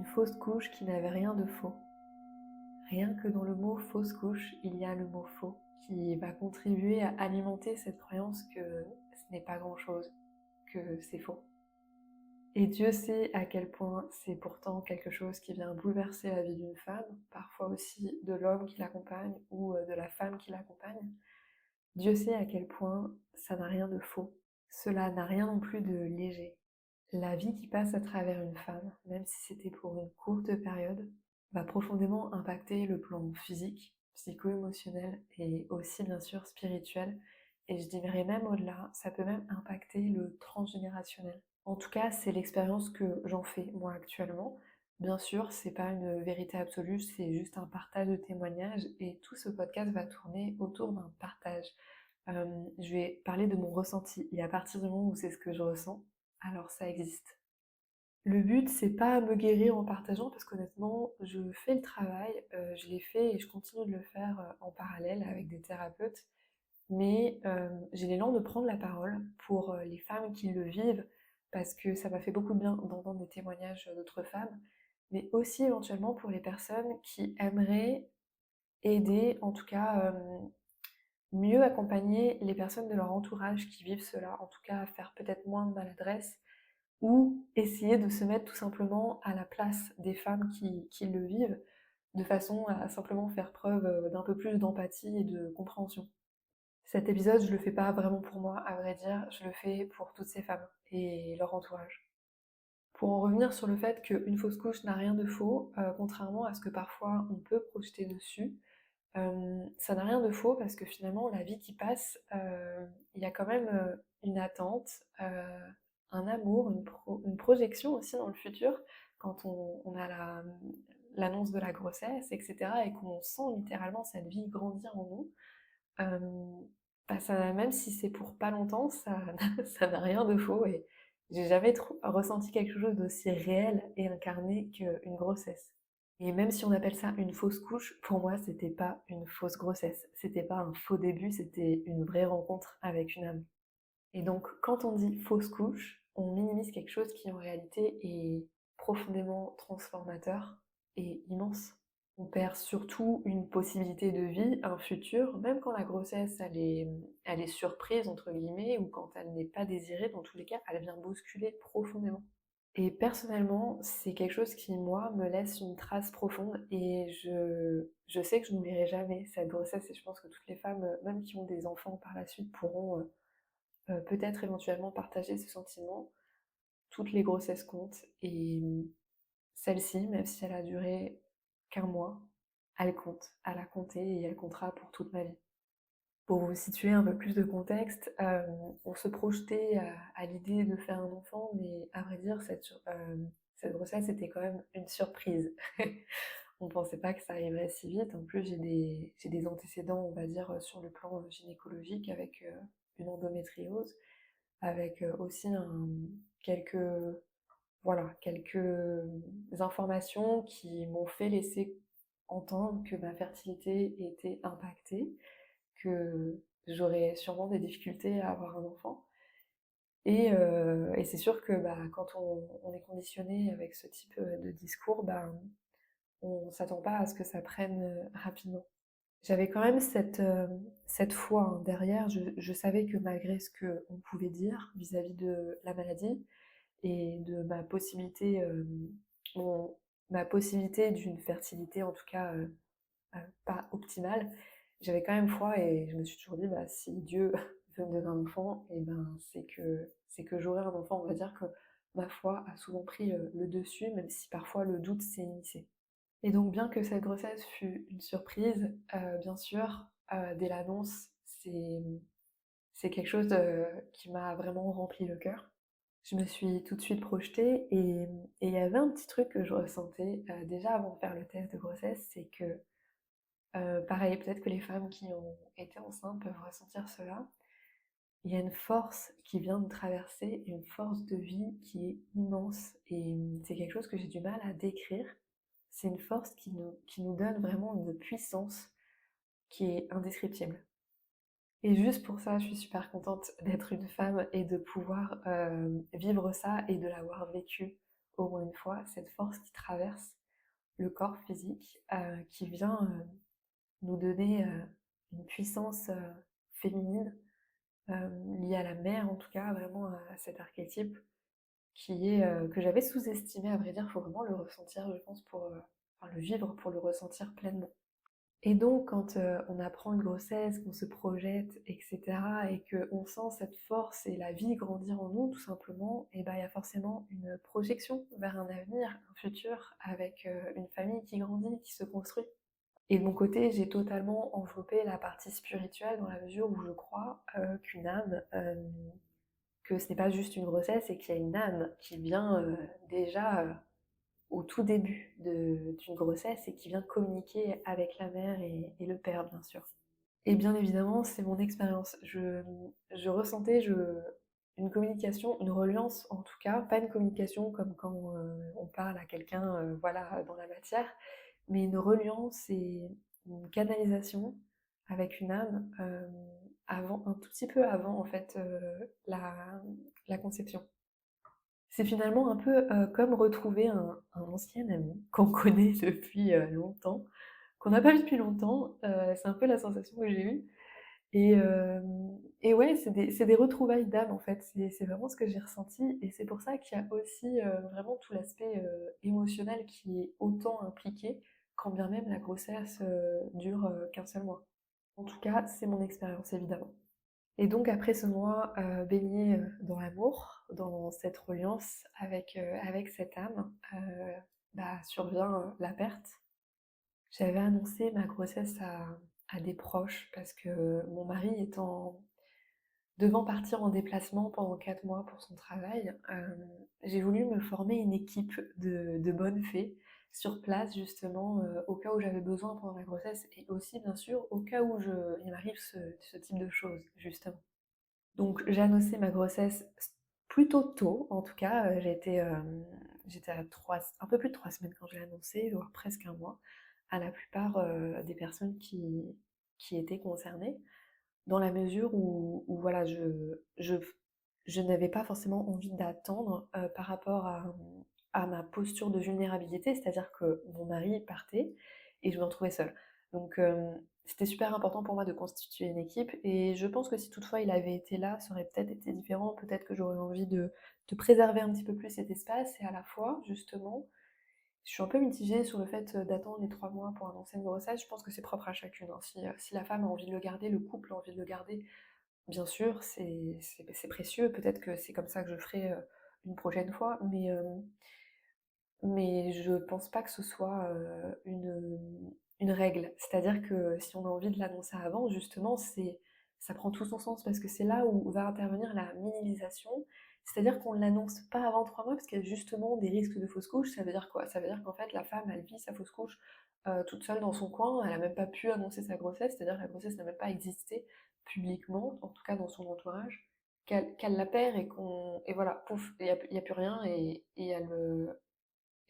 une fausse couche qui n'avait rien de faux. Rien que dans le mot fausse couche, il y a le mot faux qui va contribuer à alimenter cette croyance que ce n'est pas grand-chose, que c'est faux. Et Dieu sait à quel point c'est pourtant quelque chose qui vient bouleverser la vie d'une femme, parfois aussi de l'homme qui l'accompagne ou de la femme qui l'accompagne. Dieu sait à quel point ça n'a rien de faux. Cela n'a rien non plus de léger. La vie qui passe à travers une femme, même si c'était pour une courte période, va profondément impacter le plan physique, psycho-émotionnel et aussi bien sûr spirituel. Et je dirais même au-delà, ça peut même impacter le transgénérationnel. En tout cas, c'est l'expérience que j'en fais moi actuellement. Bien sûr, c'est pas une vérité absolue, c'est juste un partage de témoignages et tout ce podcast va tourner autour d'un partage. Je vais parler de mon ressenti et à partir du moment où c'est ce que je ressens, alors ça existe. Le but, c'est pas me guérir en partageant parce qu'honnêtement, je fais le travail, je l'ai fait et je continue de le faire en parallèle avec des thérapeutes, mais j'ai l'élan de prendre la parole pour les femmes qui le vivent parce que ça m'a fait beaucoup de bien d'entendre des témoignages d'autres femmes, mais aussi éventuellement pour les personnes qui aimeraient aider, en tout cas mieux accompagner les personnes de leur entourage qui vivent cela, en tout cas à faire peut-être moins de maladresse ou essayer de se mettre tout simplement à la place des femmes qui le vivent, de façon à simplement faire preuve d'un peu plus d'empathie et de compréhension. Cet épisode, je le fais pas vraiment pour moi, à vrai dire, je le fais pour toutes ces femmes et leur entourage. Pour en revenir sur le fait qu'une fausse couche n'a rien de faux, contrairement à ce que parfois on peut projeter dessus, ça n'a rien de faux parce que finalement la vie qui passe, il y a quand même une attente, un amour, une projection aussi dans le futur quand on a l'annonce de la grossesse, etc. et qu'on sent littéralement cette vie grandir en nous. Bah ça, même si c'est pour pas longtemps, ça, ça n'a rien de faux et j'ai jamais ressenti quelque chose d'aussi réel et incarné qu'une grossesse. Et même si on appelle ça une fausse couche, pour moi, c'était pas une fausse grossesse. C'était pas un faux début, c'était une vraie rencontre avec une âme. Et donc, quand on dit fausse couche, on minimise quelque chose qui en réalité est profondément transformateur et immense. On perd surtout une possibilité de vie, un futur, même quand la grossesse elle est surprise entre guillemets ou quand elle n'est pas désirée, dans tous les cas, elle vient bousculer profondément. Et personnellement, c'est quelque chose qui, moi, me laisse une trace profonde et je sais que je n'oublierai jamais cette grossesse et je pense que toutes les femmes, même qui ont des enfants par la suite, pourront peut-être éventuellement partager ce sentiment. Toutes les grossesses comptent et celle-ci, même si elle a duré qu'un mois, elle compte, elle a compté et elle comptera pour toute ma vie. Pour vous situer un peu plus de contexte, on se projetait à l'idée de faire un enfant, mais à vrai dire, cette grossesse était quand même une surprise. On pensait pas que ça arriverait si vite. En plus, j'ai des antécédents, on va dire, sur le plan gynécologique avec une endométriose, avec aussi quelques, voilà, quelques informations qui m'ont fait laisser entendre que ma fertilité était impactée, que j'aurais sûrement des difficultés à avoir un enfant. Et c'est sûr que bah, quand on est conditionné avec ce type de discours, bah, on s'attend pas à ce que ça prenne rapidement. J'avais quand même cette foi hein, derrière, je savais que malgré ce qu'on pouvait dire vis-à-vis de la maladie et de ma possibilité, mon- ma possibilité d'une fertilité en tout cas pas optimale, j'avais quand même foi et je me suis toujours dit, bah, si Dieu veut me donner un enfant, et ben, c'est que j'aurai un enfant. On va dire que ma foi a souvent pris le dessus, même si parfois le doute s'est immiscé. Et donc, bien que cette grossesse fut une surprise, bien sûr, dès l'annonce, c'est quelque chose qui m'a vraiment rempli le cœur. Je me suis tout de suite projetée et il y avait un petit truc que je ressentais déjà avant de faire le test de grossesse, c'est que pareil, peut-être que les femmes qui ont été enceintes peuvent ressentir cela. Il y a une force qui vient de traverser, une force de vie qui est immense. Et c'est quelque chose que j'ai du mal à décrire. C'est une force qui nous donne vraiment une puissance qui est indescriptible. Et juste pour ça, je suis super contente d'être une femme et de pouvoir vivre ça et de l'avoir vécu au moins une fois, cette force qui traverse le corps physique, qui vient nous donner une puissance féminine liée à la mère, en tout cas, vraiment à cet archétype qui est que j'avais sous-estimé, à vrai dire. Il faut vraiment le ressentir, je pense, enfin, le vivre pour le ressentir pleinement. Et donc, quand on apprend une grossesse, qu'on se projette, etc., et qu'on sent cette force et la vie grandir en nous, tout simplement, et ben, il y a forcément une projection vers un avenir, un futur, avec une famille qui grandit, qui se construit. Et de mon côté, j'ai totalement enveloppé la partie spirituelle dans la mesure où je crois qu'une âme, que ce n'est pas juste une grossesse et qu'il y a une âme qui vient déjà au tout début d'une grossesse et qui vient communiquer avec la mère et le père, bien sûr. Et bien évidemment, c'est mon expérience. Je ressentais une communication, une reliance en tout cas, pas une communication comme quand on parle à quelqu'un voilà, dans la matière, mais une reliance et une canalisation avec une âme avant, un tout petit peu avant en fait la conception. C'est finalement un peu comme retrouver un ancien ami qu'on connaît depuis longtemps, qu'on n'a pas vu depuis longtemps. C'est un peu la sensation que j'ai eue. Et, euh, et ouais, c'est des retrouvailles d'âme en fait. C'est vraiment ce que j'ai ressenti. Et c'est pour ça qu'il y a aussi vraiment tout l'aspect émotionnel qui est autant impliqué, quand bien même la grossesse dure qu'un seul mois. En tout cas, c'est mon expérience évidemment. Et donc après ce mois baigné dans l'amour, dans cette reliance avec cette âme, survient la perte. J'avais annoncé ma grossesse à des proches parce que mon mari devant partir en déplacement pendant 4 mois pour son travail, j'ai voulu me former une équipe de bonnes fées sur place justement au cas où j'avais besoin pendant la grossesse et aussi bien sûr au cas où il m'arrive ce type de choses justement. Donc j'ai annoncé ma grossesse plutôt tôt, en tout cas, j'étais à un peu plus de 3 semaines quand je l'ai annoncé, voire presque un mois, à la plupart des personnes qui étaient concernées, dans la mesure où voilà, je n'avais pas forcément envie d'attendre par rapport à ma posture de vulnérabilité, c'est-à-dire que mon mari partait et je me retrouvais seule. Donc c'était super important pour moi de constituer une équipe et je pense que si toutefois il avait été là, ça aurait peut-être été différent, peut-être que j'aurais envie de préserver un petit peu plus cet espace et à la fois, justement, je suis un peu mitigée sur le fait d'attendre les 3 mois pour annoncer une grossesse. Je pense que c'est propre à chacune, hein. Si la femme a envie de le garder, le couple a envie de le garder, bien sûr, c'est précieux. Peut-être que c'est comme ça que je ferai une prochaine fois, mais je pense pas que ce soit une règle. C'est-à-dire que si on a envie de l'annoncer avant, justement, ça prend tout son sens parce que c'est là où va intervenir la minimisation. C'est-à-dire qu'on ne l'annonce pas avant 3 mois parce qu'il y a justement des risques de fausse couche. Ça veut dire quoi? Ça veut dire qu'en fait, la femme, elle vit sa fausse couche toute seule dans son coin. Elle n'a même pas pu annoncer sa grossesse. C'est-à-dire que la grossesse n'a même pas existé publiquement, en tout cas dans son entourage. Qu'elle la perd et voilà, pouf, il y a plus rien et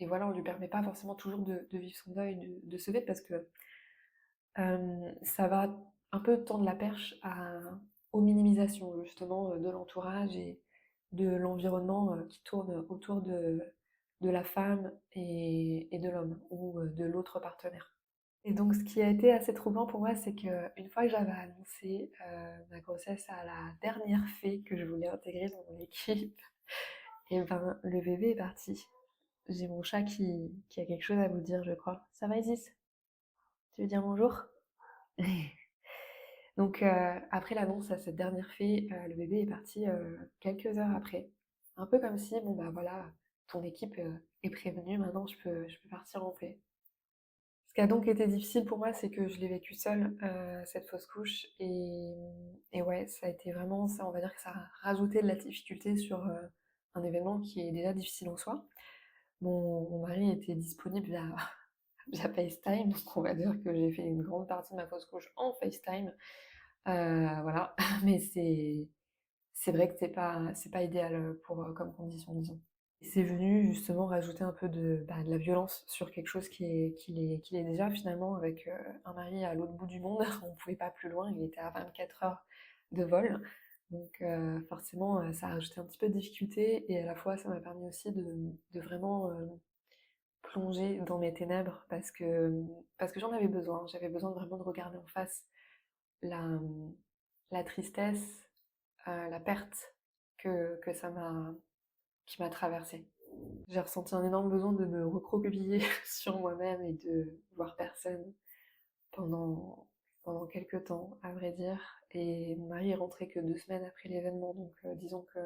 voilà, on lui permet pas forcément toujours de vivre son deuil, de se vivre parce que ça va un peu tendre la perche aux minimisations justement de l'entourage et de l'environnement qui tourne autour de la femme et de l'homme ou de l'autre partenaire. Et donc ce qui a été assez troublant pour moi, c'est qu'une fois que j'avais annoncé ma grossesse à la dernière fée que je voulais intégrer dans mon équipe, et ben le bébé est parti. J'ai mon chat qui a quelque chose à vous dire, je crois. Ça va, Isis? Tu veux dire bonjour? Donc, après l'annonce à cette dernière fée, le bébé est parti quelques heures après. Un peu comme si, bon bah voilà, ton équipe est prévenue, maintenant je peux partir en paix. Ce qui a donc été difficile pour moi, c'est que je l'ai vécu seule, cette fausse couche, et ouais, ça a été vraiment ça, on va dire que ça a rajouté de la difficulté sur un événement qui est déjà difficile en soi. Mon mari était disponible via FaceTime, donc on va dire que j'ai fait une grande partie de ma fausse couche en FaceTime. Voilà, mais c'est vrai que c'est pas idéal pour, comme condition, disons. Et c'est venu justement rajouter un peu de la violence sur quelque chose qu'il est déjà finalement avec un mari à l'autre bout du monde. On ne pouvait pas plus loin, il était à 24 heures de vol. Donc forcément, ça a rajouté un petit peu de difficulté et à la fois ça m'a permis aussi de vraiment, plonger dans mes ténèbres parce que j'en avais besoin. J'avais besoin vraiment de regarder en face la, la tristesse, la perte que ça m'a qui m'a traversée. J'ai ressenti un énorme besoin de me recroqueviller sur moi-même et de voir personne pendant, pendant quelques temps, à vrai dire. Et mon mari est rentré que 2 semaines après l'événement, donc disons que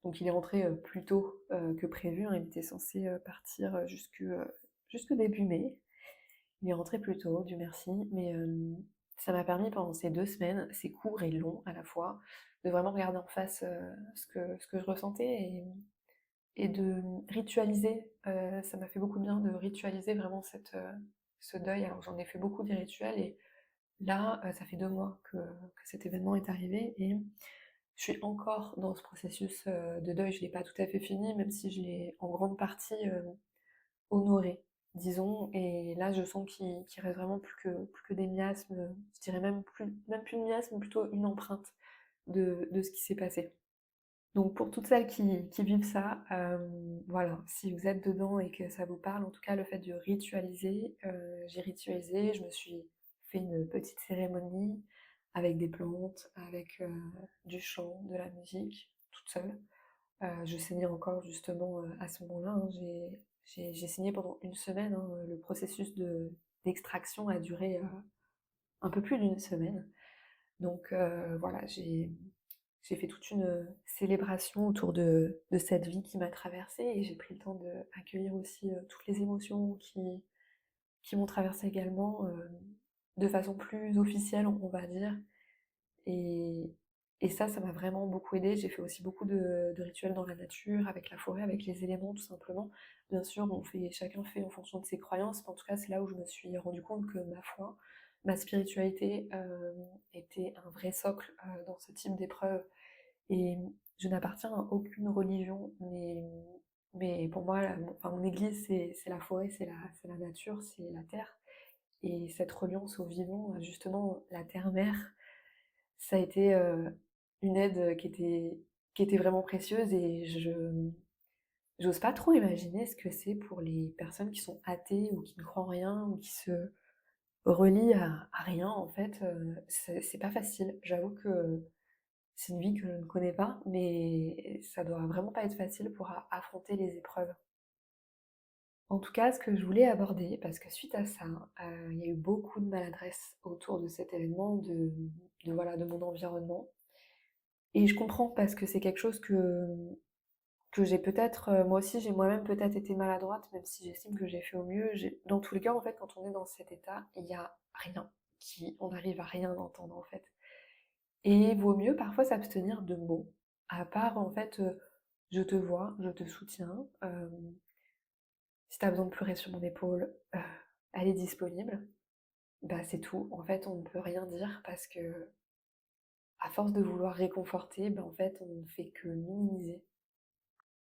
donc il est rentré plus tôt que prévu, hein. Il était censé partir jusque début mai. Il est rentré plus tôt, Dieu merci, mais ça m'a permis pendant ces 2 semaines, c'est court et long à la fois, de vraiment regarder en face ce que je ressentais et de ritualiser. Ça m'a fait beaucoup de bien de ritualiser vraiment ce deuil. Alors j'en ai fait beaucoup des rituels et là, ça fait 2 mois que cet événement est arrivé et je suis encore dans ce processus de deuil. Je ne l'ai pas tout à fait fini, même si je l'ai en grande partie honoré, disons. Et là, je sens qu'il reste vraiment plus que des miasmes. Je dirais même plus de miasmes, mais plutôt une empreinte de ce qui s'est passé. Donc pour toutes celles qui vivent ça, voilà, si vous êtes dedans et que ça vous parle, en tout cas le fait de ritualiser, j'ai ritualisé, je me suis fait une petite cérémonie avec des plantes, avec du chant, de la musique, toute seule. Je saignais encore justement à ce moment-là, hein, j'ai saigné pendant une semaine, hein, le processus d'extraction a duré un peu plus d'une semaine. Donc voilà, j'ai fait toute une célébration autour de cette vie qui m'a traversée et j'ai pris le temps d'accueillir aussi toutes les émotions qui m'ont traversée également de façon plus officielle, on va dire. Et, et ça m'a vraiment beaucoup aidée. J'ai fait aussi beaucoup de rituels dans la nature, avec la forêt, avec les éléments tout simplement. Bien sûr, chacun fait en fonction de ses croyances, mais en tout cas, c'est là où je me suis rendu compte que ma foi, ma spiritualité était un vrai socle dans ce type d'épreuve et je n'appartiens à aucune religion, mais pour moi, enfin, mon église, c'est la forêt, c'est la nature, c'est la terre. Et cette reliance au vivant, justement, la terre-mère, ça a été une aide qui était vraiment précieuse et j'ose pas trop imaginer ce que c'est pour les personnes qui sont athées ou qui ne croient en rien ou qui se relient à rien, en fait. C'est pas facile. J'avoue que c'est une vie que je ne connais pas, mais ça doit vraiment pas être facile pour affronter les épreuves. En tout cas, ce que je voulais aborder, parce que suite à ça, il y a eu beaucoup de maladresse autour de cet événement, voilà, de mon environnement. Et je comprends parce que c'est quelque chose que j'ai peut-être, moi aussi, j'ai moi-même peut-être été maladroite, même si j'estime que j'ai fait au mieux. Dans tous les cas, en fait, quand on est dans cet état, il n'y a rien on n'arrive à rien entendre, en fait. Et vaut mieux parfois s'abstenir de mots, à part en fait, je te vois, je te soutiens, si tu as besoin de pleurer sur mon épaule, elle est disponible. Bah, c'est tout. En fait, on ne peut rien dire parce que à force de vouloir réconforter, bah, en fait, on ne fait que minimiser.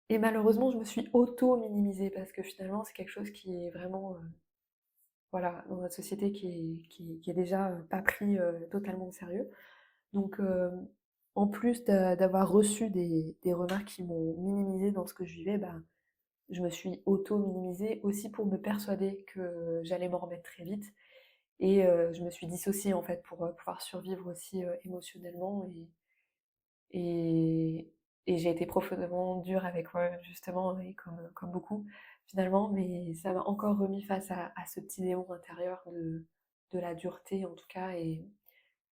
Et malheureusement, je me suis auto-minimisée parce que finalement, c'est quelque chose qui est vraiment, voilà, dans notre société qui est déjà pas pris totalement au sérieux. Donc, en plus d'avoir reçu des remarques qui m'ont minimisée dans ce que je vivais, bah, je me suis auto-minimisée aussi pour me persuader que j'allais m'en remettre très vite. Et je me suis dissociée en fait pour pouvoir survivre aussi émotionnellement. Et, et j'ai été profondément dure avec moi-même justement, et comme beaucoup finalement, mais ça m'a encore remis face à ce petit démon intérieur de la dureté en tout cas, et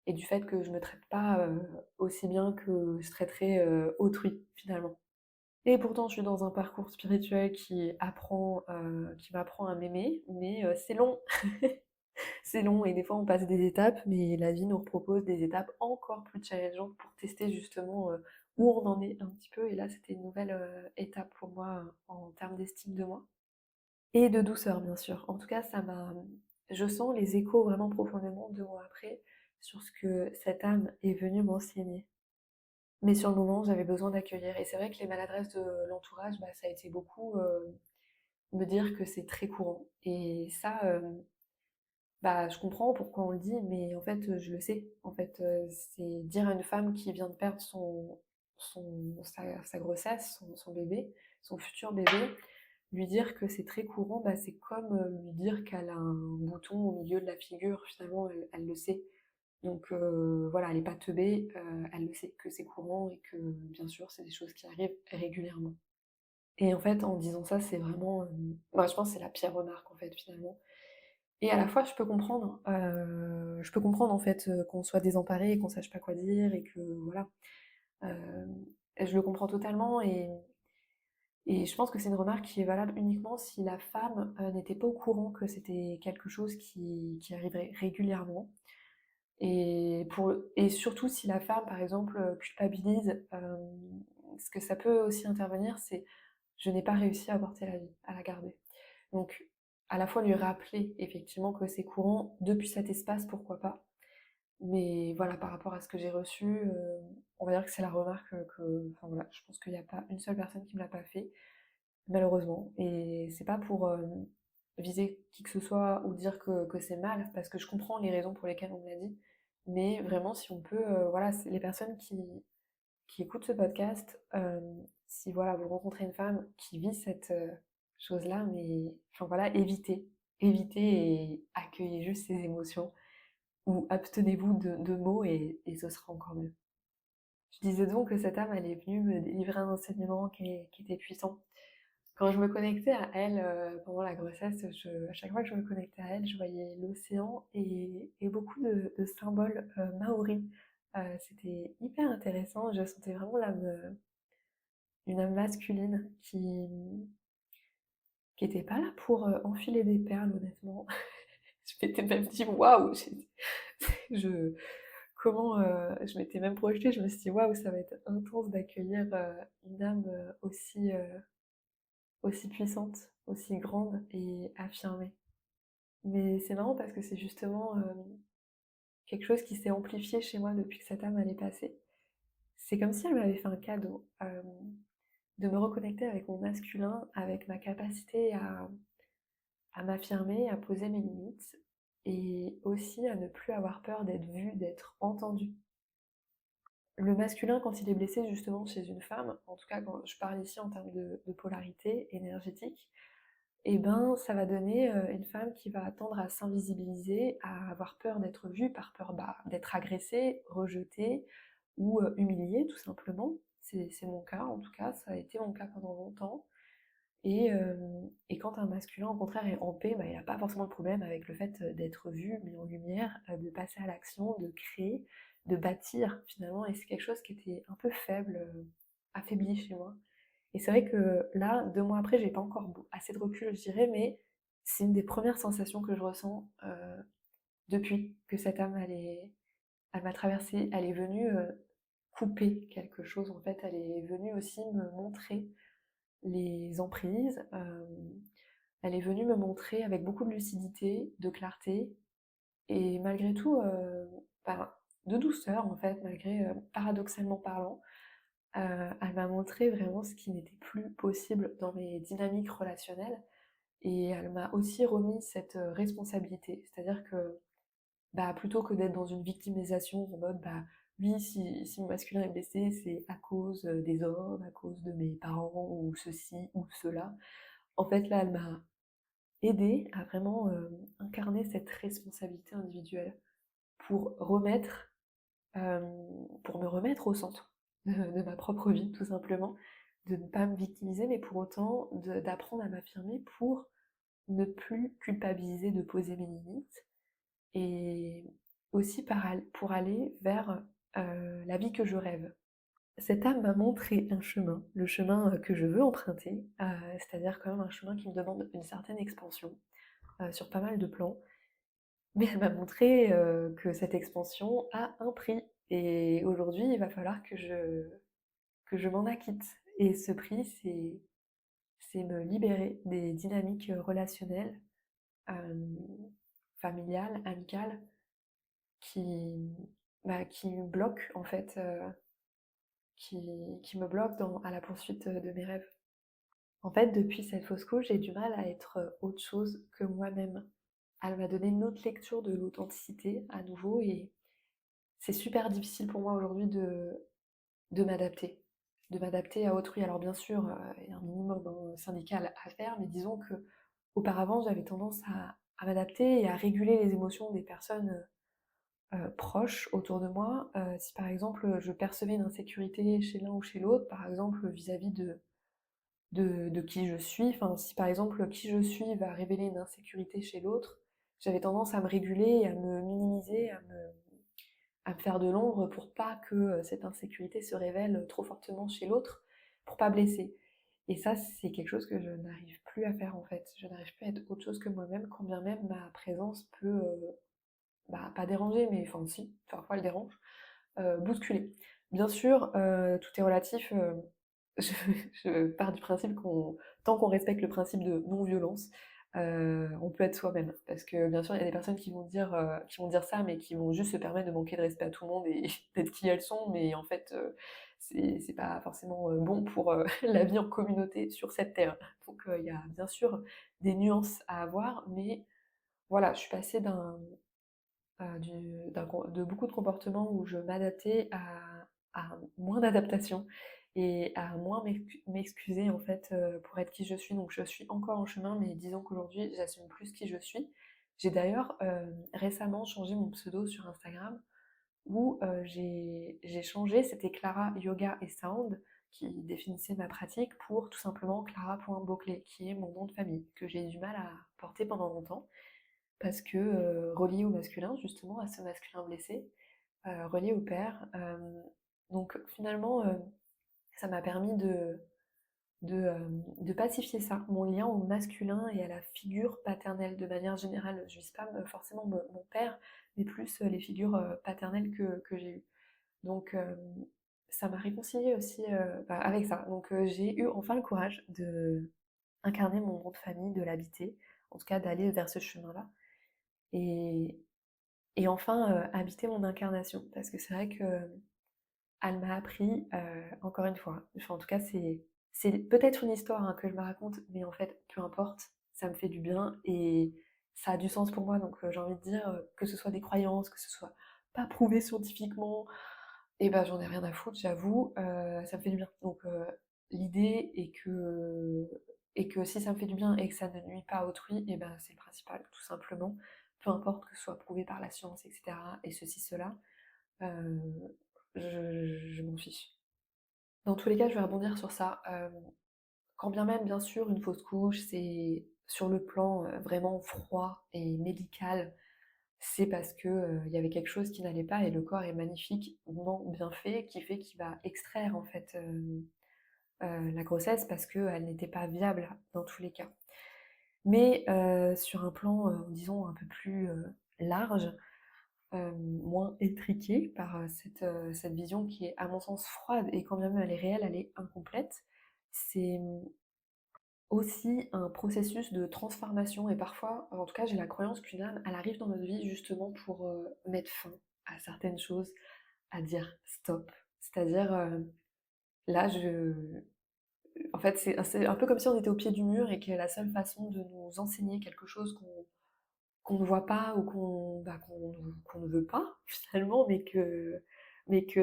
du fait que je me traite pas aussi bien que je traiterais autrui finalement. Et pourtant, je suis dans un parcours spirituel qui m'apprend à m'aimer, mais c'est long. C'est long et des fois on passe des étapes, mais la vie nous propose des étapes encore plus challengeantes pour tester justement où on en est un petit peu. Et là, c'était une nouvelle étape pour moi en termes d'estime de moi et de douceur, bien sûr. En tout cas, je sens les échos vraiment profondément 2 mois après sur ce que cette âme est venue m'enseigner. Mais sur le moment, j'avais besoin d'accueillir. Et c'est vrai que les maladresses de l'entourage, bah, ça a été beaucoup me dire que c'est très courant. Et ça, bah, je comprends pourquoi on le dit, mais en fait, je le sais. En fait, c'est dire à une femme qui vient de perdre sa grossesse, son bébé, son futur bébé, lui dire que c'est très courant, bah, c'est comme, lui dire qu'elle a un bouton au milieu de la figure, finalement, elle le sait. Donc voilà, elle est pas teubée, elle le sait que c'est courant et que, bien sûr, c'est des choses qui arrivent régulièrement. Et en fait, en disant ça, c'est vraiment, bah, je pense que c'est la pire remarque, en fait, finalement. Et à la fois, je peux comprendre, en fait, qu'on soit désemparé et qu'on sache pas quoi dire et que voilà, je le comprends totalement et je pense que c'est une remarque qui est valable uniquement si la femme, n'était pas au courant que c'était quelque chose qui arriverait régulièrement et surtout si la femme, par exemple, culpabilise, ce que ça peut aussi intervenir, c'est: «Je n'ai pas réussi à avorter la vie, à la garder». Donc, à la fois lui rappeler effectivement que c'est courant depuis cet espace, pourquoi pas. Mais voilà, par rapport à ce que j'ai reçu, on va dire que c'est la remarque, enfin voilà, je pense qu'il y a pas une seule personne qui me l'a pas fait, malheureusement. Et c'est pas pour, viser qui que ce soit ou dire que c'est mal, parce que je comprends les raisons pour lesquelles on me l'a dit. Mais vraiment, si on peut, voilà, c'est les personnes qui écoutent ce podcast, si voilà, vous rencontrez une femme qui vit cette, chose-là, mais enfin voilà, évitez et accueillez juste ses émotions ou abstenez-vous de mots et ce sera encore mieux. Je disais donc que cette âme, elle est venue me délivrer un enseignement qui était puissant. Quand je me connectais à elle, pendant la grossesse, à chaque fois que je me connectais à elle, je voyais l'océan et beaucoup de symboles, maoris. C'était hyper intéressant, je sentais vraiment une âme masculine qui était pas là pour, enfiler des perles honnêtement. Je m'étais même dit: «Waouh!» je comment, je m'étais même projetée, je me suis dit: «Waouh, ça va être intense d'accueillir, une âme, aussi puissante, aussi grande et affirmée». Mais c'est marrant parce que c'est justement, quelque chose qui s'est amplifié chez moi depuis que cette âme elle est passée. C'est comme si elle m'avait fait un cadeau, de me reconnecter avec mon masculin, avec ma capacité à m'affirmer, à poser mes limites et aussi à ne plus avoir peur d'être vue, d'être entendue. Le masculin, quand il est blessé justement chez une femme, en tout cas quand je parle ici en termes de polarité énergétique, et ben ça va donner une femme qui va tendre à s'invisibiliser, à avoir peur d'être vue, par peur bah, d'être agressée, rejetée ou humiliée tout simplement. C'est mon cas en tout cas, ça a été mon cas pendant longtemps. Et quand un masculin, au contraire, est en paix, bah, il n'a pas forcément de problème avec le fait d'être vu, mis en lumière, de passer à l'action, de créer, de bâtir finalement. Et c'est quelque chose qui était un peu faible, affaibli chez moi. Et c'est vrai que là, 2 mois après, j'ai pas encore assez de recul, je dirais, mais c'est une des premières sensations que je ressens depuis que cette âme, elle m'a traversée, elle est venue couper quelque chose. En fait, elle est venue aussi me montrer les emprises. Elle est venue me montrer avec beaucoup de lucidité, de clarté et malgré tout, ben, de douceur en fait, malgré, paradoxalement parlant, elle m'a montré vraiment ce qui n'était plus possible dans mes dynamiques relationnelles et elle m'a aussi remis cette, responsabilité. C'est-à-dire que, bah, plutôt que d'être dans une victimisation en mode, bah, oui, si mon masculin est blessé, c'est à cause, des hommes, à cause de mes parents ou ceci ou cela. En fait, là, elle m'a aidée à vraiment, incarner cette responsabilité individuelle pour remettre, pour me remettre au centre de ma propre vie, tout simplement. De ne pas me victimiser, mais pour autant d'apprendre à m'affirmer pour ne plus culpabiliser de poser mes limites et aussi pour aller vers, la vie que je rêve. Cette âme m'a montré un chemin, le chemin, que je veux emprunter, c'est-à-dire quand même un chemin qui me demande une certaine expansion, sur pas mal de plans. Mais elle m'a montré, que cette expansion a un prix et aujourd'hui, il va falloir que je m'en acquitte et ce prix, c'est me libérer des dynamiques, relationnelles, hem, familiales, amicales qui, bah, qui me bloquent en fait, qui me bloquent à la poursuite, de mes rêves. En fait, depuis cette fausse couche, j'ai du mal à être, autre chose que moi-même. elle m'a donné une autre lecture de l'authenticité à nouveau et c'est super difficile pour moi aujourd'hui de m'adapter. De m'adapter à autrui. Alors bien sûr, il y a un minimum syndical à faire, mais disons que auparavant j'avais tendance à m'adapter et à réguler les émotions des personnes proches autour de moi. Si par exemple je percevais une insécurité chez l'un ou chez l'autre, par exemple vis-à-vis de qui je suis, enfin si par exemple qui je suis va révéler une insécurité chez l'autre, j'avais tendance à me réguler, à me minimiser, à me faire de l'ombre pour pas que cette insécurité se révèle trop fortement chez l'autre, pour pas blesser. Et ça, c'est quelque chose que je n'arrive plus à faire en fait. Je n'arrive plus à être autre chose que moi-même, quand bien même ma présence peut, bah, pas déranger, mais enfin si, parfois elle dérange, bousculer. Bien sûr, tout est relatif. Je, je pars du principe qu'on, tant qu'on respecte le principe de non-violence, on peut être soi-même. Parce que bien sûr, il y a des personnes qui vont dire ça, mais qui vont juste se permettre de manquer de respect à tout le monde et d'être qui elles sont, mais en fait, c'est pas forcément bon pour la vie en communauté sur cette terre. Donc il y a bien sûr des nuances à avoir, mais voilà, je suis passée de beaucoup de comportements où je m'adaptais à moins d'adaptation et à moins m'excuser en fait pour être qui je suis. Donc je suis encore en chemin, mais disons qu'aujourd'hui j'assume plus qui je suis. J'ai d'ailleurs récemment changé mon pseudo sur Instagram où j'ai changé, c'était Clara Yoga et Sound qui définissait ma pratique pour tout simplement Clara.Beauclé, qui est mon nom de famille, que j'ai eu du mal à porter pendant longtemps parce que relié au masculin, justement, à ce masculin blessé, relié au père. Donc finalement, ça m'a permis de pacifier ça, mon lien au masculin et à la figure paternelle de manière générale. Je ne vise pas forcément mon père, mais plus les figures paternelles que j'ai eues. Donc ça m'a réconciliée aussi bah, avec ça. Donc j'ai eu enfin le courage de incarner mon nom de famille, de l'habiter, en tout cas d'aller vers ce chemin-là. Et, et enfin, habiter mon incarnation. Parce que c'est vrai que elle m'a appris, encore une fois, enfin, en tout cas, c'est peut-être une histoire hein, que je me raconte, mais en fait, peu importe, ça me fait du bien et ça a du sens pour moi. Donc, j'ai envie de dire que ce soit des croyances, que ce soit pas prouvé scientifiquement, et ben j'en ai rien à foutre, j'avoue, ça me fait du bien. Donc, l'idée est que si ça me fait du bien et que ça ne nuit pas à autrui, et ben c'est le principal, tout simplement. Peu importe que ce soit prouvé par la science, etc. et ceci, cela. Je m'en fiche. Dans tous les cas, je vais rebondir sur ça. Quand bien même, bien sûr, une fausse couche, c'est sur le plan vraiment froid et médical, c'est parce que il y avait quelque chose qui n'allait pas et le corps est magnifiquement bien fait, qui fait qu'il va extraire en fait la grossesse parce qu'elle n'était pas viable dans tous les cas. Mais sur un plan, disons, un peu plus large, moins étriquée par cette vision qui est à mon sens froide et quand bien même elle est réelle, elle est incomplète. C'est aussi un processus de transformation et parfois, en tout cas j'ai la croyance qu'une âme, elle arrive dans notre vie justement pour mettre fin à certaines choses, à dire stop. C'est-à-dire là en fait c'est un peu comme si on était au pied du mur et que la seule façon de nous enseigner quelque chose qu'on ne voit pas ou qu'on ne veut pas finalement, mais que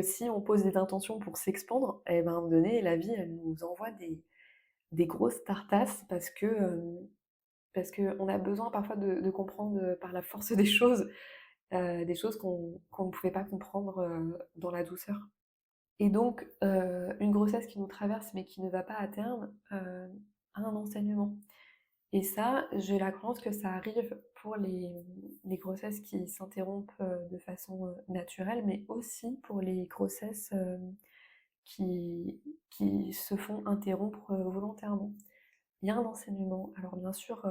si on pose des intentions pour s'expandre, et ben, à un moment donné, la vie, elle nous envoie des grosses tartasses parce qu'on a besoin parfois de comprendre par la force des choses qu'on ne pouvait pas comprendre dans la douceur. Et donc, une grossesse qui nous traverse mais qui ne va pas à terme a un enseignement. Et ça, j'ai la croyance que ça arrive pour les grossesses qui s'interrompent de façon naturelle, mais aussi pour les grossesses qui se font interrompre volontairement. Il y a un enseignement. Alors bien sûr,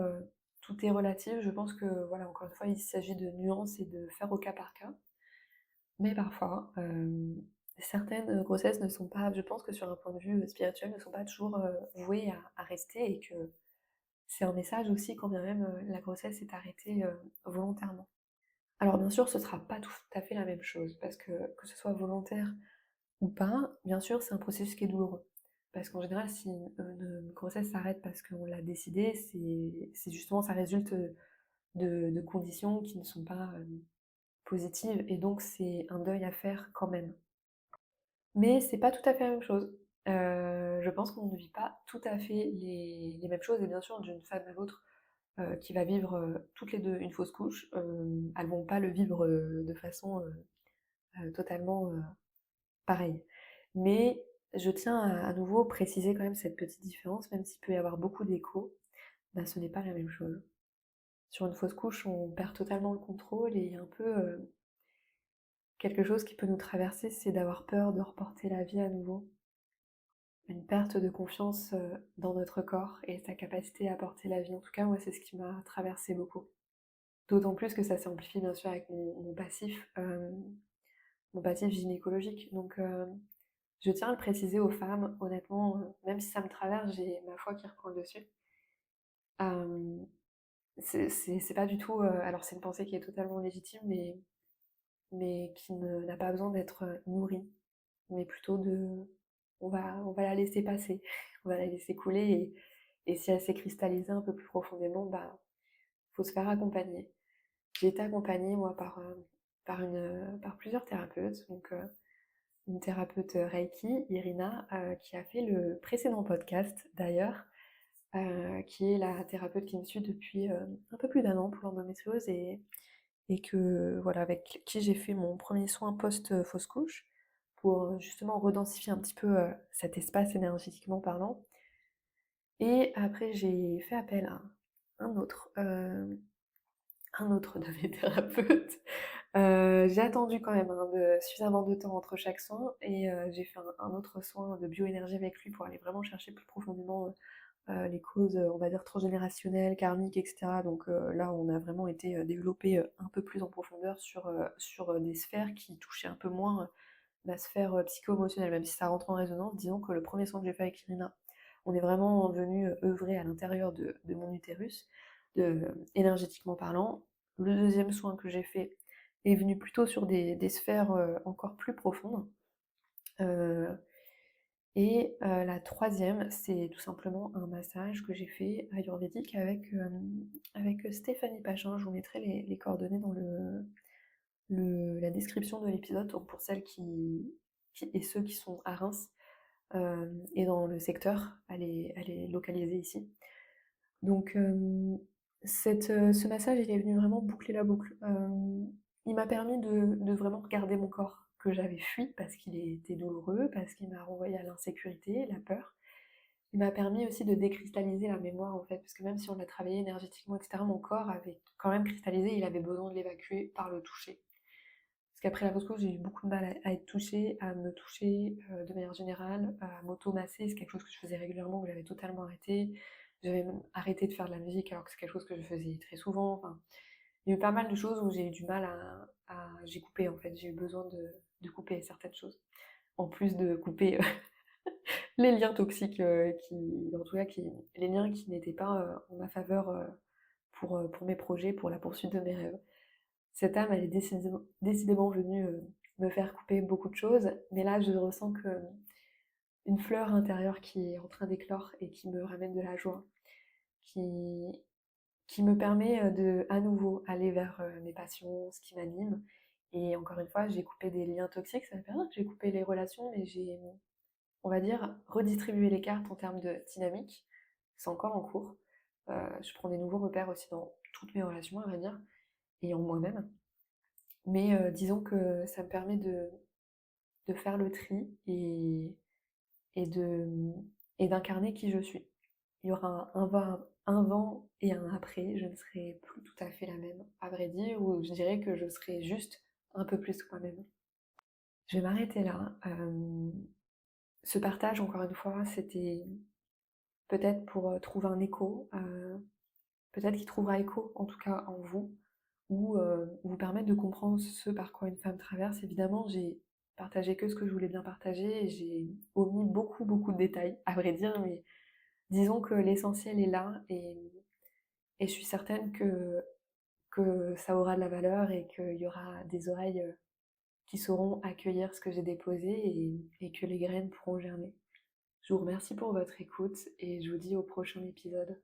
tout est relatif. Je pense que, voilà, encore une fois, il s'agit de nuances et de faire au cas par cas. Mais parfois, certaines grossesses ne sont pas, je pense que sur un point de vue spirituel, ne sont pas toujours vouées à rester et que c'est un message aussi quand bien même la grossesse est arrêtée volontairement. Alors bien sûr, ce sera pas tout à fait la même chose, parce que ce soit volontaire ou pas, bien sûr, c'est un processus qui est douloureux. Parce qu'en général, si une grossesse s'arrête parce qu'on l'a décidé, c'est justement, ça résulte de conditions qui ne sont pas positives, et donc c'est un deuil à faire quand même. Mais c'est pas tout à fait la même chose. Je pense qu'on ne vit pas tout à fait les mêmes choses, et bien sûr d'une femme à l'autre qui va vivre toutes les 2 une fausse couche, elles vont pas le vivre de façon totalement pareille. Mais je tiens à nouveau préciser quand même cette petite différence, même s'il peut y avoir beaucoup d'échos, bah, ce n'est pas la même chose. Sur une fausse couche, on perd totalement le contrôle, et un peu quelque chose qui peut nous traverser, c'est d'avoir peur de reporter la vie à nouveau. Une perte de confiance dans notre corps et sa capacité à porter la vie. En tout cas, moi, c'est ce qui m'a traversé beaucoup. D'autant plus que ça s'est amplifié bien sûr avec mon passif gynécologique. Donc je tiens à le préciser aux femmes, honnêtement, même si ça me traverse, j'ai ma foi qui reprend le dessus. Euh, c'est pas du tout. Alors c'est une pensée qui est totalement légitime, mais qui n'a pas besoin d'être nourrie, mais plutôt de. On va la laisser passer, on va la laisser couler, et si elle s'est cristallisée un peu plus profondément, bah faut se faire accompagner. J'ai été accompagnée moi par plusieurs thérapeutes, donc une thérapeute Reiki, Irina, qui a fait le précédent podcast d'ailleurs, qui est la thérapeute qui me suit depuis un peu plus d'un an pour l'endométriose, et que voilà, avec qui j'ai fait mon premier soin post-fausse couche pour justement redensifier un petit peu cet espace énergétiquement parlant. Et après, j'ai fait appel à un autre de mes thérapeutes. J'ai attendu quand même suffisamment de temps entre chaque soin, et j'ai fait un autre soin de bioénergie avec lui pour aller vraiment chercher plus profondément les causes, on va dire, transgénérationnelles, karmiques, etc. Donc là, on a vraiment été développé un peu plus en profondeur sur des sphères qui touchaient un peu moins ma sphère psycho-émotionnelle, même si ça rentre en résonance. Disons que le premier soin que j'ai fait avec Irina, on est vraiment venu œuvrer à l'intérieur de mon utérus, énergétiquement parlant. Le deuxième soin que j'ai fait est venu plutôt sur des sphères encore plus profondes. Euh, et la troisième, c'est tout simplement un massage que j'ai fait ayurvédique avec Stéphanie Pachin. Je vous mettrai les coordonnées dans la description de l'épisode, donc pour celles et ceux qui sont à Reims et dans le secteur, elle est localisée ici. Donc ce massage, il est venu vraiment boucler la boucle. Il m'a permis de vraiment regarder mon corps que j'avais fui parce qu'il était douloureux, parce qu'il m'a renvoyé à l'insécurité, la peur. Il m'a permis aussi de décristalliser la mémoire en fait, parce que même si on l'a travaillé énergétiquement, etc., mon corps avait quand même cristallisé, il avait besoin de l'évacuer par le toucher. Parce qu'après la fausse couche, j'ai eu beaucoup de mal à être touchée, à me toucher de manière générale, à m'auto-masser. C'est quelque chose que je faisais régulièrement, que j'avais totalement arrêté. J'avais même arrêté de faire de la musique alors que c'est quelque chose que je faisais très souvent. Enfin, il y a eu pas mal de choses où j'ai eu du mal j'ai coupé en fait, j'ai eu besoin de couper certaines choses. En plus de couper les liens toxiques, en tout cas, les liens qui n'étaient pas en ma faveur pour mes projets, pour la poursuite de mes rêves. Cette âme, elle est décidément venue me faire couper beaucoup de choses, mais là, je ressens que une fleur intérieure qui est en train d'éclore et qui me ramène de la joie, qui, qui me permet de à nouveau aller vers mes passions, ce qui m'anime. Et encore une fois, j'ai coupé des liens toxiques, ça veut pas dire que j'ai coupé les relations, mais j'ai, on va dire, redistribué les cartes en termes de dynamique. C'est encore en cours. Je prends des nouveaux repères aussi dans toutes mes relations, à vrai dire, et en moi-même. Mais disons que ça me permet de faire le tri et de et d'incarner qui je suis. Il y aura un avant et un après, je ne serai plus tout à fait la même, à vrai dire, ou je dirais que je serai juste un peu plus moi-même. Je vais m'arrêter là. Ce partage, encore une fois, c'était peut-être pour trouver un écho, peut-être qu'il trouvera écho, en tout cas en vous, ou vous permettre de comprendre ce par quoi une femme traverse. Évidemment, j'ai partagé que ce que je voulais bien partager, et j'ai omis beaucoup, beaucoup de détails, à vrai dire, mais disons que l'essentiel est là, et je suis certaine que ça aura de la valeur et qu'il y aura des oreilles qui sauront accueillir ce que j'ai déposé, et que les graines pourront germer. Je vous remercie pour votre écoute et je vous dis au prochain épisode.